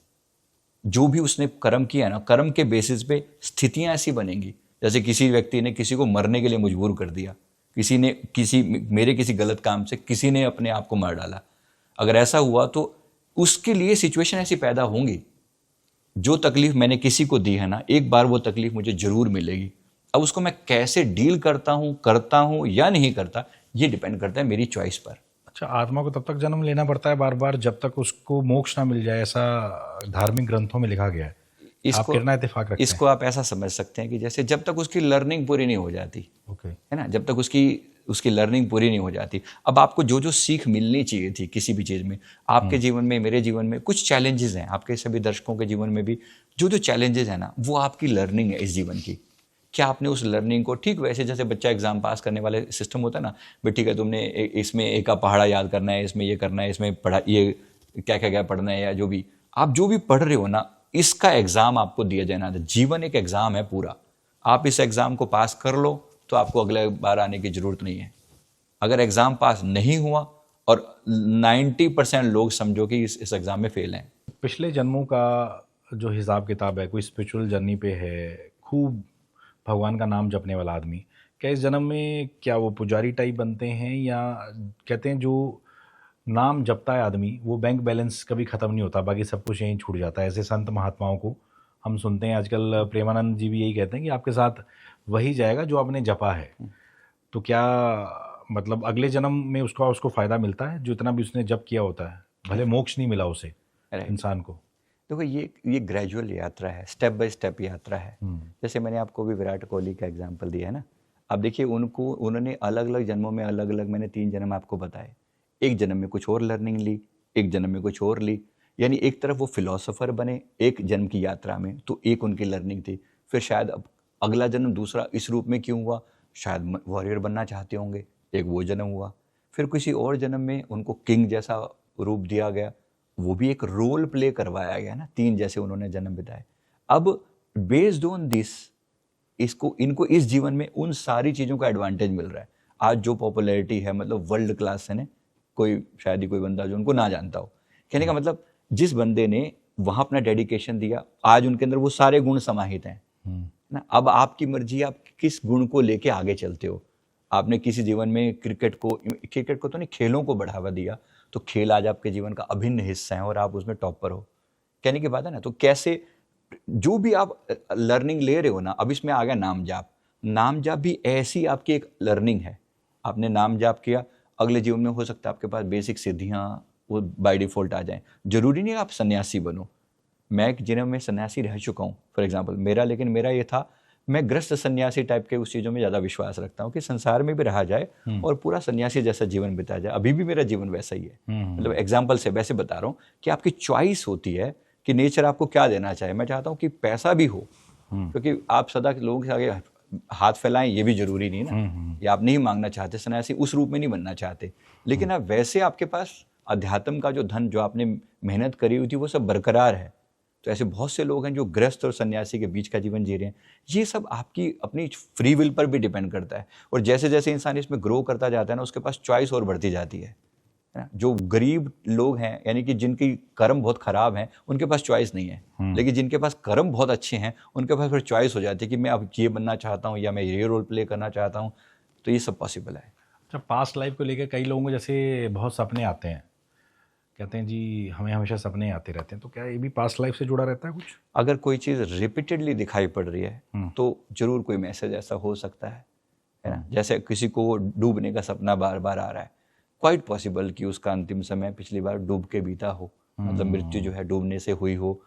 Speaker 2: जो भी उसने कर्म किया ना, कर्म के बेसिस पे स्थितियां ऐसी बनेंगी, जैसे किसी व्यक्ति ने किसी को मरने के लिए मजबूर कर दिया, मेरे किसी गलत काम से किसी ने अपने आप को मार डाला, अगर ऐसा हुआ तो उसके लिए सिचुएशन ऐसी पैदा होंगी, जो तकलीफ मैंने किसी को दी है ना, एक बार वो तकलीफ मुझे जरूर मिलेगी। अब उसको मैं कैसे डील करता हूँ या नहीं करता, ये डिपेंड करता है मेरी चॉइस पर।
Speaker 1: अच्छा, आत्मा को तब तक जन्म लेना पड़ता है बार बार जब तक उसको मोक्ष ना मिल जाए, ऐसा धार्मिक ग्रंथों में लिखा गया है। आप कितना इत्तेफाक रखते हैं?
Speaker 2: इसको आप ऐसा समझ सकते हैं कि जैसे जब तक उसकी लर्निंग पूरी नहीं हो जाती,
Speaker 1: ओके,
Speaker 2: है ना, जब तक उसकी लर्निंग पूरी नहीं हो जाती, अब आपको जो जो सीख मिलनी चाहिए थी किसी भी चीज़ में, आपके जीवन में, मेरे जीवन में कुछ चैलेंजेस हैं, आपके सभी दर्शकों के जीवन में भी जो जो चैलेंजेस हैं ना, वो आपकी लर्निंग है इस जीवन की। क्या आपने उस लर्निंग को, ठीक वैसे जैसे बच्चा एग्जाम पास करने वाले सिस्टम होता है ना, भाई ठीक है तुमने इसमें एक का पहाड़ा याद करना है, इसमें ये करना है, इसमें पढ़ा ये क्या पढ़ना है, या जो भी आप जो भी पढ़ रहे हो ना, इसका एग्जाम आपको दिया जाना है। जीवन एक एग्जाम है पूरा, आप इस एग्जाम को पास कर लो तो आपको अगले बार आने की जरूरत नहीं है। अगर एग्जाम पास नहीं हुआ, और 90% लोग समझो कि इस एग्जाम में फेल हैं।
Speaker 1: पिछले जन्मों का जो हिसाब किताब है, कोई स्पिरिचुअल जर्नी पे है, खूब भगवान का नाम जपने वाला आदमी, क्या इस जन्म में क्या वो पुजारी टाइप बनते हैं, या कहते हैं जो नाम जपता है आदमी वो बैंक बैलेंस कभी ख़त्म नहीं होता, बाकी सब कुछ यहीं छूट जाता है? ऐसे संत महात्माओं को हम सुनते हैं आजकल, प्रेमानंद जी भी यही कहते हैं कि आपके साथ वही जाएगा जो आपने जपा है। तो क्या मतलब अगले जन्म में उसको फ़ायदा मिलता है जो इतना भी उसने जप किया होता है, भले मोक्ष नहीं मिला उसे इंसान को?
Speaker 2: देखो ये ग्रेजुअल यात्रा है, स्टेप बाय स्टेप यात्रा है। जैसे मैंने आपको भी विराट कोहली का एग्जांपल दिया है ना, अब देखिए उन्होंने अलग अलग जन्मों में अलग अलग, मैंने 3 जन्म आपको बताए, एक जन्म में कुछ और लर्निंग ली, एक जन्म में कुछ और ली, यानी एक तरफ वो फिलोसोफर बने एक जन्म की यात्रा में, तो एक उनकी लर्निंग थी, फिर शायद अब अगला जन्म दूसरा इस रूप में क्यों हुआ, शायद वॉरियर बनना चाहते होंगे, एक वो जन्म हुआ, फिर किसी और जन्म में उनको किंग जैसा रूप दिया गया, वो भी एक रोल प्ले करवाया गया ना, 3 जैसे उन्होंने जन्म बिताए। अब बेस्ड ऑन दिस इनको इस जीवन में उन सारी चीज़ों का एडवांटेज मिल रहा है। आज जो पॉपुलैरिटी है, मतलब वर्ल्ड क्लास है ना, कोई शायद ही कोई बंदा जो उनको ना जानता हो। कहने का मतलब जिस बंदे ने वहाँ अपना डेडिकेशन दिया, आज उनके अंदर वो सारे गुण समाहित हैं ना। अब आपकी मर्जी, आप किस गुण को लेके आगे चलते हो। आपने किसी जीवन में क्रिकेट को तो नहीं, खेलों को बढ़ावा दिया, तो खेल आज आपके जीवन का अभिन्न हिस्सा है और आप उसमें टॉपर हो, कहने की बात है ना। तो कैसे जो भी आप लर्निंग ले रहे हो ना, अब इसमें आ गया नाम जाप भी ऐसी आपकी एक लर्निंग है। आपने नाम जाप किया, अगले जीवन में हो सकता है आपके पास बेसिक सिद्धियाँ वो बाय डिफ़ॉल्ट आ जाएं। जरूरी नहीं आप सन्यासी बनो। मैं एक जन्म में सन्यासी रह चुका हूँ फॉर एग्जांपल लेकिन मेरा ये था, मैं ग्रस्त सन्यासी टाइप के उस चीज़ों में ज़्यादा विश्वास रखता हूँ कि संसार में भी रहा जाए और पूरा सन्यासी जैसा जीवन बिताया जाए। अभी भी मेरा जीवन वैसा ही है। मतलब एग्जाम्पल से वैसे बता रहा हूँ कि आपकी चॉइस होती है कि नेचर आपको क्या देना चाहे। मैं चाहता हूँ कि पैसा भी हो, क्योंकि आप सदा लोगों के आगे हाथ फैलाएं ये भी जरूरी नहीं ना। या आप नहीं मांगना चाहते, सन्यासी उस रूप में नहीं बनना चाहते, लेकिन आप वैसे आपके पास अध्यात्म का जो धन जो आपने मेहनत करी हुई थी वो सब बरकरार है। तो ऐसे बहुत से लोग हैं जो गृहस्थ और सन्यासी के बीच का जीवन जी रहे हैं। ये सब आपकी अपनी फ्री विल पर भी डिपेंड करता है। और जैसे जैसे इंसान इसमें ग्रो करता जाता है ना, उसके पास चॉइस और बढ़ती जाती है ना। जो गरीब लोग हैं, यानी कि जिनकी कर्म बहुत खराब हैं, उनके पास चॉइस नहीं है। लेकिन जिनके पास कर्म बहुत अच्छे हैं, उनके पास फिर चॉइस हो जाती है कि मैं अब ये बनना चाहता हूँ या मैं ये रोल प्ले करना चाहता हूँ। तो ये सब पॉसिबल है।
Speaker 1: अच्छा, पास्ट लाइफ को लेकर कई लोगों को जैसे बहुत सपने आते हैं, कहते हैं जी हमें हमेशा सपने आते रहते हैं, तो क्या ये भी पास्ट लाइफ से जुड़ा रहता है कुछ?
Speaker 2: अगर कोई चीज़ रिपीटेडली दिखाई पड़ रही है तो जरूर कोई मैसेज ऐसा हो सकता है ना। जैसे किसी को डूबने का सपना बार बार आ रहा है, क्वाइट पॉसिबल कि उसका अंतिम समय पिछली बार डूब के बीता हो, मतलब मृत्यु जो है डूबने से हुई हो।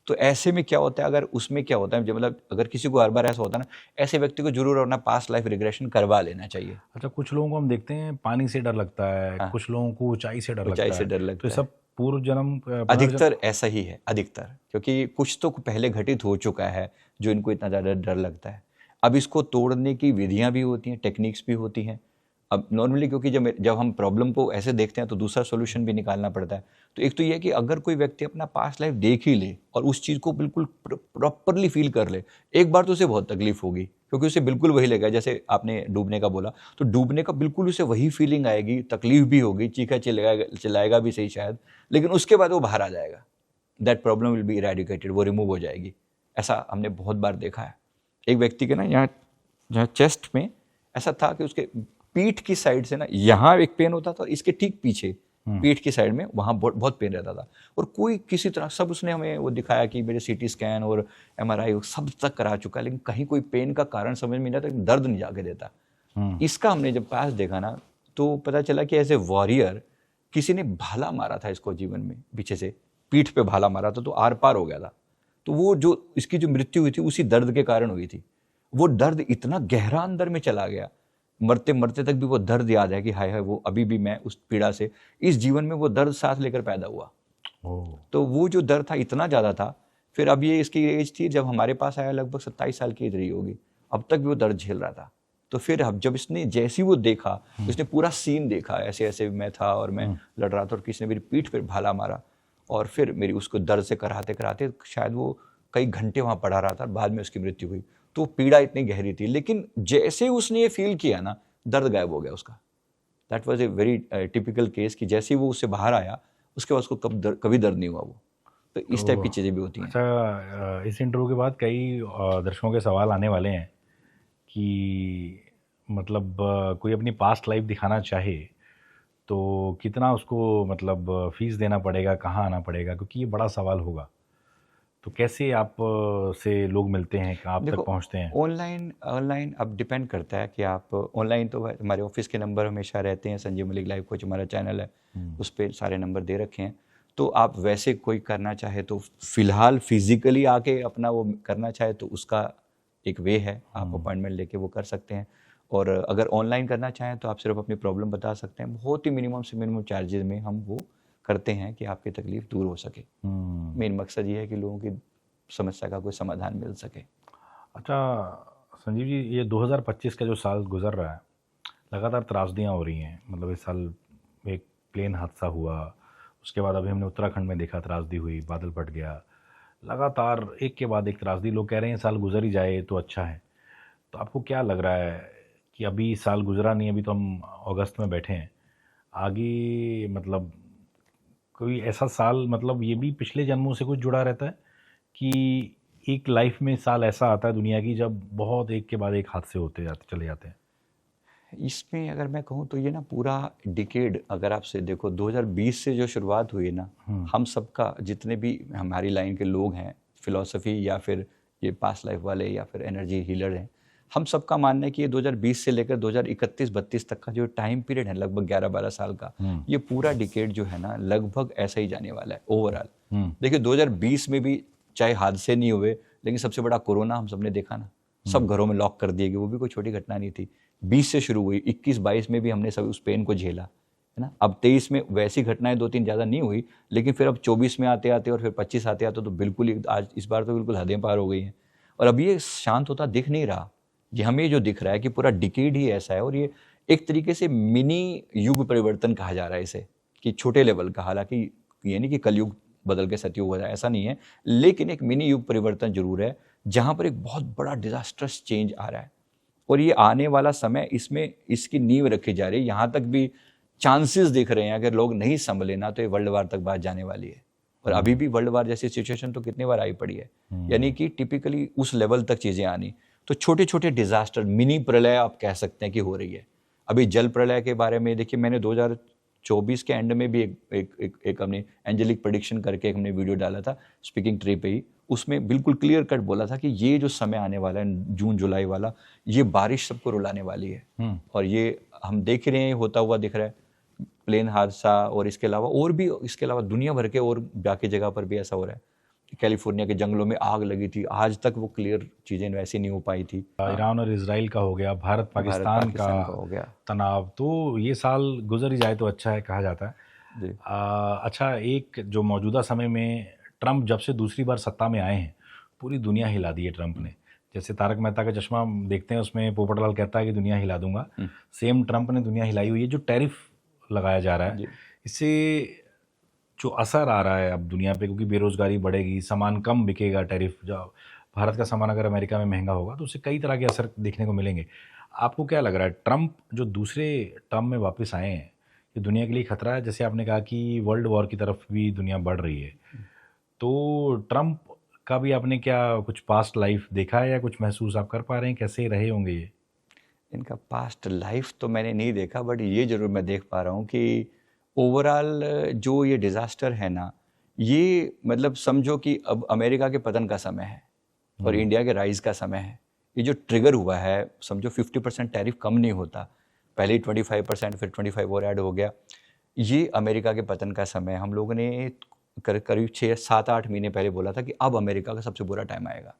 Speaker 2: तो ऐसे में क्या होता है, अगर उसमें क्या होता है, जब मतलब अगर किसी को हर बार ऐसा होता है ना, ऐसे व्यक्ति को जरूर अपना पास्ट लाइफ रिग्रेशन करवा लेना चाहिए।
Speaker 1: अच्छा, कुछ लोगों को हम देखते हैं पानी से डर लगता है, कुछ लोगों को ऊंचाई से डर लगता
Speaker 2: ऊंचाई
Speaker 1: है,
Speaker 2: से डर
Speaker 1: तो
Speaker 2: लगता
Speaker 1: ये
Speaker 2: है।
Speaker 1: सब पूर्व जन्म
Speaker 2: अधिकतर ऐसा ही है, अधिकतर, क्योंकि कुछ तो पहले घटित हो चुका है जो इनको इतना ज़्यादा डर लगता है। अब इसको तोड़ने की विधियां भी होती हैं, टेक्निक्स भी होती हैं। अब नॉर्मली क्योंकि जब हम प्रॉब्लम को ऐसे देखते हैं तो दूसरा सॉल्यूशन भी निकालना पड़ता है। तो एक तो ये है कि अगर कोई व्यक्ति अपना पास्ट लाइफ देख ही ले और उस चीज़ को बिल्कुल प्रॉपरली फील कर ले, एक बार तो उसे बहुत तकलीफ होगी, क्योंकि उसे बिल्कुल वही लगेगा। जैसे आपने डूबने का बोला, तो डूबने का बिल्कुल उसे वही फीलिंग आएगी, तकलीफ भी होगी, चीखा चिल्लाएगा भी सही शायद, लेकिन उसके बाद वो बाहर आ जाएगा। That problem will be eradicated, वो रिमूव हो जाएगी। ऐसा हमने बहुत बार देखा है। एक व्यक्ति के ना यहाँ चेस्ट में ऐसा था कि उसके पीठ की साइड से ना यहाँ एक पेन होता था, इसके ठीक पीछे पीठ की साइड में वहाँ बहुत पेन रहता था। और कोई किसी तरह सब उसने हमें वो दिखाया कि मेरे सीटी स्कैन और MRI सब तक करा चुका है, लेकिन कहीं कोई पेन का कारण समझ में नहीं आता, दर्द नहीं जाके देता। इसका हमने जब पास देखा ना, तो पता चला कि एज ए वॉरियर किसी ने भाला मारा था इसको जीवन में, पीछे से पीठ पे भाला मारा था, तो आर पार हो गया था। तो वो जो इसकी जो मृत्यु हुई थी उसी दर्द के कारण हुई थी। वो दर्द इतना गहरा अंदर में चला गया, मरते मरते तक भी वो दर्द याद है कि हाय हाय, वो अभी भी मैं उस पीड़ा से, इस जीवन में वो दर्द साथ लेकर पैदा हुआ। तो वो जो दर्द था इतना ज़्यादा था। फिर अब ये इसकी एज थी जब हमारे पास आया, लगभग 27 साल की एज रही होगी, अब तक भी वो दर्द झेल रहा था। तो फिर अब जब इसने जैसी वो देखा, उसने पूरा सीन देखा, ऐसे ऐसे मैं था और मैं लड़ रहा था और किसी ने मेरी पीठ पर भाला मारा, और फिर मेरी उसको दर्द से कराते कराते शायद वो कई घंटे वहाँ पड़ा रहा था, बाद में उसकी मृत्यु हुई। तो पीड़ा इतनी गहरी थी, लेकिन जैसे उसने ये फील किया ना, दर्द गायब हो गया उसका। That was a very typical case कि जैसे ही वो उससे बाहर आया, उसके बाद उसको कभी दर्द नहीं हुआ वो। तो इस टाइप की चीज़ें भी होती हैं।
Speaker 1: अच्छा, इस इंटरव्यू के बाद कई दर्शकों के सवाल आने वाले हैं कि मतलब कोई अपनी पास्ट लाइफ दिखाना चाहे तो कितना उसको मतलब फीस देना पड़ेगा, कहाँ आना पड़ेगा, क्योंकि ये बड़ा सवाल होगा। तो कैसे आप से लोग मिलते हैं, आप तक पहुंचते हैं?
Speaker 2: ऑनलाइन अब डिपेंड करता है कि आप ऑनलाइन, तो हमारे ऑफिस के नंबर हमेशा रहते हैं, संजीव मलिक लाइफ कोच हमारा चैनल है, उस पर सारे नंबर दे रखे हैं। तो आप वैसे कोई करना चाहे तो फिलहाल फिजिकली आके अपना वो करना चाहे तो उसका एक वे है, आप अपॉइंटमेंट लेके वो कर सकते हैं। और अगर ऑनलाइन करना चाहें तो आप सिर्फ अपनी प्रॉब्लम बता सकते हैं, बहुत ही मिनिमम से मिनिमम चार्जेस में हम वो करते हैं कि आपकी तकलीफ दूर हो सके। मेन मकसद ये है कि लोगों की समस्या का कोई समाधान मिल सके।
Speaker 1: अच्छा संजीव जी, ये 2025 का जो साल गुजर रहा है, लगातार त्रासदियाँ हो रही हैं। मतलब इस साल एक प्लेन हादसा हुआ, उसके बाद अभी हमने उत्तराखंड में देखा त्रासदी हुई, बादल फट गया, लगातार एक के बाद एक त्रासदी। लोग कह रहे हैं साल गुजर ही जाए तो अच्छा है। तो आपको क्या लग रहा है कि अभी साल गुजरा नहीं, अभी तो हम अगस्त में बैठे हैं, आगे मतलब कोई ऐसा साल, मतलब ये भी पिछले जन्मों से कुछ जुड़ा रहता है कि एक लाइफ में साल ऐसा आता है दुनिया की जब बहुत एक के बाद एक हादसे होते जाते चले जाते हैं?
Speaker 2: इसमें अगर मैं कहूँ तो ये ना पूरा डिकेड अगर आपसे देखो, 2020 से जो शुरुआत हुई ना, हम सबका, जितने भी हमारी लाइन के लोग हैं, फिलॉसफी या फिर ये पास्ट लाइफ वाले या फिर एनर्जी हीलर हैं, हम सबका मानना है कि ये 2020 से लेकर 2031-32 तक का जो टाइम पीरियड है, लगभग 11-12 साल का, ये पूरा डिकेड जो है ना, लगभग ऐसा ही जाने वाला है ओवरऑल। देखिए 2020 में भी चाहे हादसे नहीं हुए, लेकिन सबसे बड़ा कोरोना हम सबने देखा ना, सब घरों में लॉक कर दिए गए, वो भी कोई छोटी घटना नहीं थी। 20 से शुरू हुई, 21-22 में भी हमने सब उस पेन को झेला, है ना। अब 23 में वैसी घटनाएं 2-3 ज़्यादा नहीं हुई, लेकिन फिर अब 24 में आते आते और फिर 25 आते आते तो बिल्कुल ही आज इस बार तो बिल्कुल हदें पार हो गई हैं। और अब ये शांत होता दिख नहीं रहा। ये हमें जो दिख रहा है कि पूरा डिकेड ही ऐसा है, और ये एक तरीके से मिनी युग परिवर्तन कहा जा रहा है इसे, कि छोटे लेवल का, हालांकि ये नहीं कि कलयुग बदल के सतयुग हो जाए, ऐसा नहीं है, लेकिन एक मिनी युग परिवर्तन जरूर है, जहाँ पर एक बहुत बड़ा डिजास्टर्स चेंज आ रहा है। और ये आने वाला समय, इसमें इसकी नींव रखी जा रही है। यहाँ तक भी चांसेस दिख रहे हैं, अगर लोग नहीं संभले ना तो ये वर्ल्ड वार तक बात जाने वाली है। और अभी भी वर्ल्ड वार जैसी सिचुएशन तो कितनी बार आई पड़ी है, यानी कि टिपिकली उस लेवल तक चीज़ें आनी। तो छोटे छोटे डिजास्टर, मिनी प्रलय आप कह सकते हैं कि हो रही है। अभी जल प्रलय के बारे में देखिए, मैंने 2024 के एंड में भी एक हमने एंजेलिक प्रेडिक्शन करके हमने वीडियो डाला था स्पीकिंग ट्री पे ही, उसमें बिल्कुल क्लियर कट बोला था कि ये जो समय आने वाला है जून जुलाई वाला, ये बारिश सबको रुलाने वाली है। और ये हम देख रहे हैं, होता हुआ दिख रहा है, प्लेन हादसा, और इसके अलावा और भी, इसके अलावा दुनिया भर के और बाकी जगह पर भी ऐसा हो रहा है। कैलिफोर्निया के जंगलों में आग लगी थी, आज तक वो क्लियर चीज़ें वैसी नहीं हो पाई थी।
Speaker 1: ईरान और इजराइल का हो गया, भारत पाकिस्तान का
Speaker 2: हो गया
Speaker 1: तनाव, तो ये साल गुजर ही जाए तो अच्छा है, कहा जाता है
Speaker 2: जी।
Speaker 1: अच्छा, एक जो मौजूदा समय में ट्रंप जब से दूसरी बार सत्ता में आए हैं, पूरी दुनिया हिला दी है ट्रंप ने। जैसे तारक मेहता का चश्मा हम देखते हैं, उसमें पोपटलाल कहता है कि दुनिया हिला दूंगा, सेम ट्रंप ने दुनिया हिलाई हुई है। जो टैरिफ लगाया जा रहा है, इससे जो असर आ रहा है अब दुनिया पे, क्योंकि बेरोजगारी बढ़ेगी, सामान कम बिकेगा, टैरिफ जो भारत का सामान अगर अमेरिका में महंगा होगा तो उससे कई तरह के असर देखने को मिलेंगे। आपको क्या लग रहा है, ट्रंप जो दूसरे टर्म में वापस आए हैं, ये दुनिया के लिए खतरा है? जैसे आपने कहा कि वर्ल्ड वॉर की तरफ भी दुनिया बढ़ रही है, तो ट्रंप का भी आपने क्या कुछ पास्ट लाइफ देखा है या कुछ महसूस आप कर पा रहे हैं, कैसे रहे होंगे ये?
Speaker 2: इनका पास्ट लाइफ तो मैंने नहीं देखा, बट ये जरूर मैं देख पा रहा हूँ कि ओवरऑल जो ये डिज़ास्टर है ना, ये मतलब समझो कि अब अमेरिका के पतन का समय है और इंडिया के राइज का समय है। ये जो ट्रिगर हुआ है, समझो 50% टैरिफ कम नहीं होता, पहले ही 25%, फिर 25 और ऐड हो गया। ये अमेरिका के पतन का समय। हम लोगों ने करीब 6-7-8 महीने पहले बोला था कि अब अमेरिका का सबसे बुरा टाइम आएगा।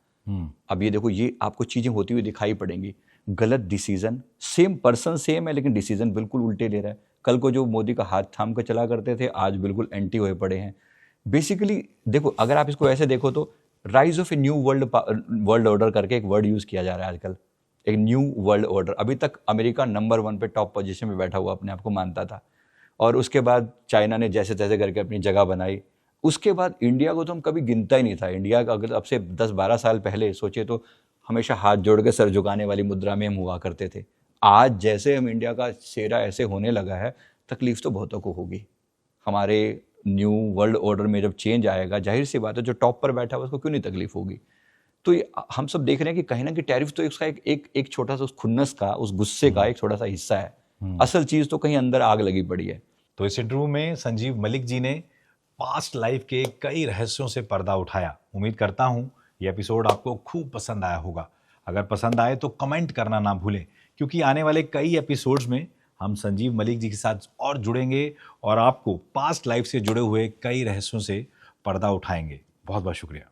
Speaker 2: अब ये देखो, ये आपको चीज़ें होती हुई दिखाई पड़ेंगी। गलत डिसीजन, सेम पर्सन सेम है, लेकिन डिसीजन बिल्कुल उल्टे ले रहा है। कल को जो मोदी का हाथ थाम कर चला करते थे, आज बिल्कुल एंटी हुए पड़े हैं। बेसिकली देखो, अगर आप इसको ऐसे देखो तो rise of a new world order करके एक वर्ड यूज़ किया जा रहा है आजकल, एक न्यू वर्ल्ड ऑर्डर। अभी तक अमेरिका नंबर 1 पे टॉप पोजीशन में बैठा हुआ अपने आप को मानता था, और उसके बाद चाइना ने जैसे तैसे करके अपनी जगह बनाई। उसके बाद इंडिया को तो हम कभी गिनता ही नहीं था। इंडिया का अगर अब से 10-12 साल पहले सोचे तो हमेशा हाथ जोड़ के सर झुकाने वाली मुद्रा में हम हुआ करते थे। आज जैसे हम इंडिया का चेहरा ऐसे होने लगा है, तकलीफ तो बहुतों को होगी। हमारे न्यू वर्ल्ड ऑर्डर में जब चेंज आएगा, जाहिर सी बात है जो टॉप पर बैठा हुआ उसको क्यों नहीं तकलीफ होगी। तो ये हम सब देख रहे हैं कि कहीं ना कहीं टैरिफ तो उसका एक छोटा सा, उस खुन्नस का, उस गुस्से का एक छोटा सा हिस्सा है। असल चीज़ तो कहीं अंदर आग लगी पड़ी है।
Speaker 1: तो इस इंटरव्यू में संजीव मलिक जी ने पास्ट लाइफ के कई रहस्यों से पर्दा उठाया। उम्मीद करता हूं ये एपिसोड आपको खूब पसंद आया होगा। अगर पसंद आए तो कमेंट करना ना भूलें, क्योंकि आने वाले कई एपिसोड्स में हम संजीव मलिक जी के साथ और जुड़ेंगे और आपको पास्ट लाइफ से जुड़े हुए कई रहस्यों से पर्दा उठाएंगे। बहुत बहुत शुक्रिया।